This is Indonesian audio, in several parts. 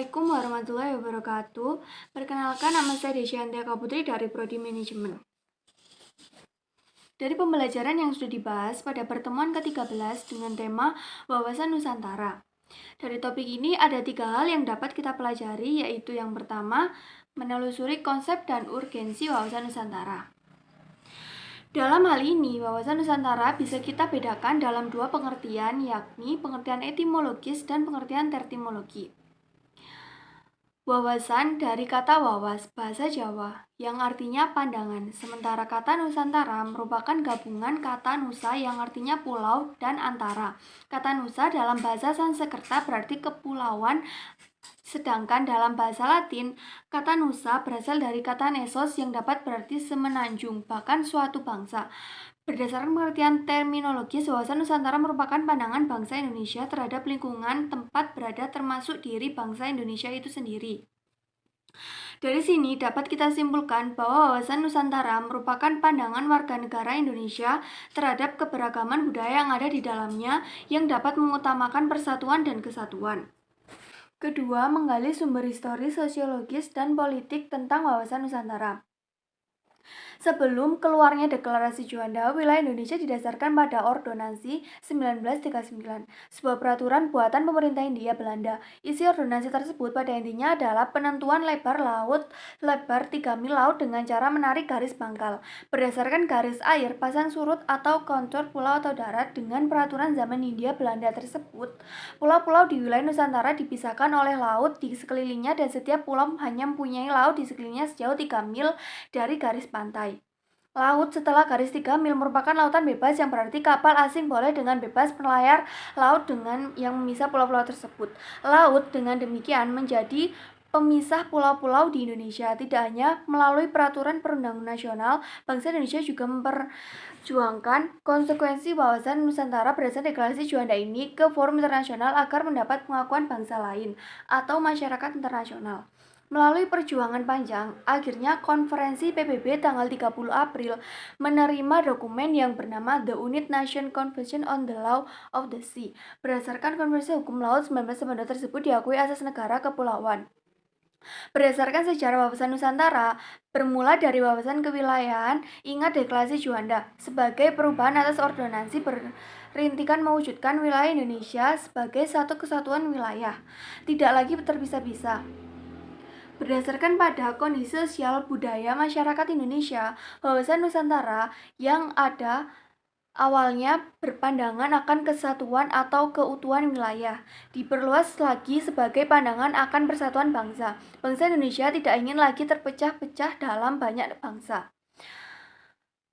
Assalamualaikum warahmatullahi wabarakatuh. Perkenalkan, nama saya Desyantia Putri dari Prodi Manajemen. Dari pembelajaran yang sudah dibahas pada pertemuan ke-13 dengan tema Wawasan Nusantara. Dari topik ini ada 3 hal yang dapat kita pelajari, yaitu yang pertama, menelusuri konsep dan urgensi wawasan Nusantara. Dalam hal ini, wawasan Nusantara bisa kita bedakan dalam 2 pengertian, yakni pengertian etimologis dan pengertian terminologi. Wawasan dari kata wawas, bahasa Jawa, yang artinya pandangan, sementara kata Nusantara merupakan gabungan kata Nusa yang artinya pulau dan antara. Kata Nusa dalam bahasa Sanskerta berarti kepulauan, sedangkan dalam bahasa Latin, kata Nusa berasal dari kata Nesos yang dapat berarti semenanjung, bahkan suatu bangsa. Berdasarkan pengertian terminologis, wawasan Nusantara merupakan pandangan bangsa Indonesia terhadap lingkungan tempat berada termasuk diri bangsa Indonesia itu sendiri. Dari sini dapat kita simpulkan bahwa wawasan Nusantara merupakan pandangan warga negara Indonesia terhadap keberagaman budaya yang ada di dalamnya yang dapat mengutamakan persatuan dan kesatuan. Kedua, menggali sumber historis, sosiologis, dan politik tentang wawasan Nusantara. Sebelum keluarnya Deklarasi Juanda, wilayah Indonesia didasarkan pada Ordonansi 1939, sebuah peraturan buatan pemerintah Hindia Belanda. Isi ordonansi tersebut pada intinya adalah penentuan lebar laut lebar 3 mil laut dengan cara menarik garis pangkal. Berdasarkan garis air, pasang surut atau kontur pulau atau darat dengan peraturan zaman Hindia Belanda tersebut, pulau-pulau di wilayah Nusantara dipisahkan oleh laut di sekelilingnya dan setiap pulau hanya mempunyai laut di sekelilingnya sejauh 3 mil dari garis pantai. Laut setelah garis 3 mil merupakan lautan bebas yang berarti kapal asing boleh dengan bebas melayar laut dengan yang memisah pulau-pulau tersebut. Laut dengan demikian menjadi pemisah pulau-pulau di Indonesia. Tidak hanya melalui peraturan perundangan nasional, bangsa Indonesia juga memperjuangkan konsekuensi wawasan Nusantara berdasarkan Deklarasi Juanda ini ke forum internasional agar mendapat pengakuan bangsa lain atau masyarakat internasional. Melalui perjuangan panjang, akhirnya konferensi PBB tanggal 30 April menerima dokumen yang bernama The United Nations Convention on the Law of the Sea. Berdasarkan Konvensi Hukum Laut 1992 tersebut diakui asas negara kepulauan. Berdasarkan sejarah wawasan Nusantara, bermula dari wawasan kewilayahan, ingat Deklarasi Juanda sebagai perubahan atas ordonansi berintikan mewujudkan wilayah Indonesia sebagai satu kesatuan wilayah, tidak lagi terpisah-pisah. Berdasarkan pada kondisi sosial budaya masyarakat Indonesia, wawasan Nusantara yang ada awalnya berpandangan akan kesatuan atau keutuhan wilayah, diperluas lagi sebagai pandangan akan persatuan bangsa. Bangsa Indonesia tidak ingin lagi terpecah-pecah dalam banyak bangsa.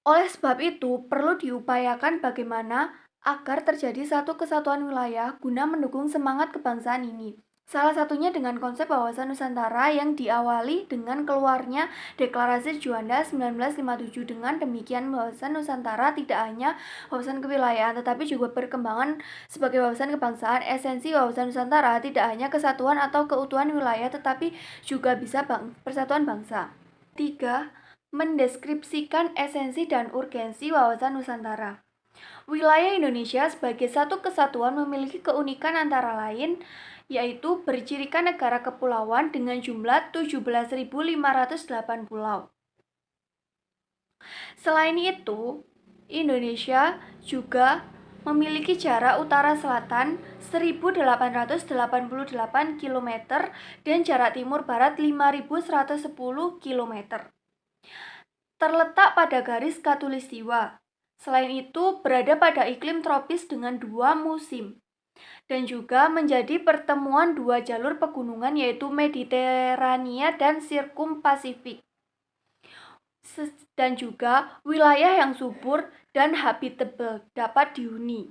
Oleh sebab itu, perlu diupayakan bagaimana agar terjadi satu kesatuan wilayah guna mendukung semangat kebangsaan ini. Salah satunya dengan konsep wawasan Nusantara yang diawali dengan keluarnya Deklarasi Juanda 1957. Dengan demikian, wawasan Nusantara tidak hanya wawasan kewilayahan tetapi juga berkembangan sebagai wawasan kebangsaan. Esensi wawasan Nusantara tidak hanya kesatuan atau keutuhan wilayah tetapi juga bisa persatuan bangsa. 3. Mendeskripsikan esensi dan urgensi wawasan Nusantara. Wilayah Indonesia sebagai satu kesatuan memiliki keunikan antara lain, yaitu bercirikan negara kepulauan dengan jumlah 17.508 pulau. Selain itu, Indonesia juga memiliki jarak utara-selatan 1.888 km dan jarak timur-barat 5.110 km. Terletak pada garis khatulistiwa. Selain itu, berada pada iklim tropis dengan 2 musim. Dan juga menjadi pertemuan 2 jalur pegunungan yaitu Mediterania dan Sirkumpasifik. Dan juga wilayah yang subur dan habitable dapat dihuni.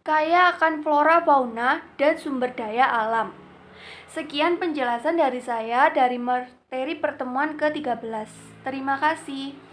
Kaya akan flora, fauna, dan sumber daya alam. Sekian penjelasan dari saya dari materi pertemuan ke-13. Terima kasih.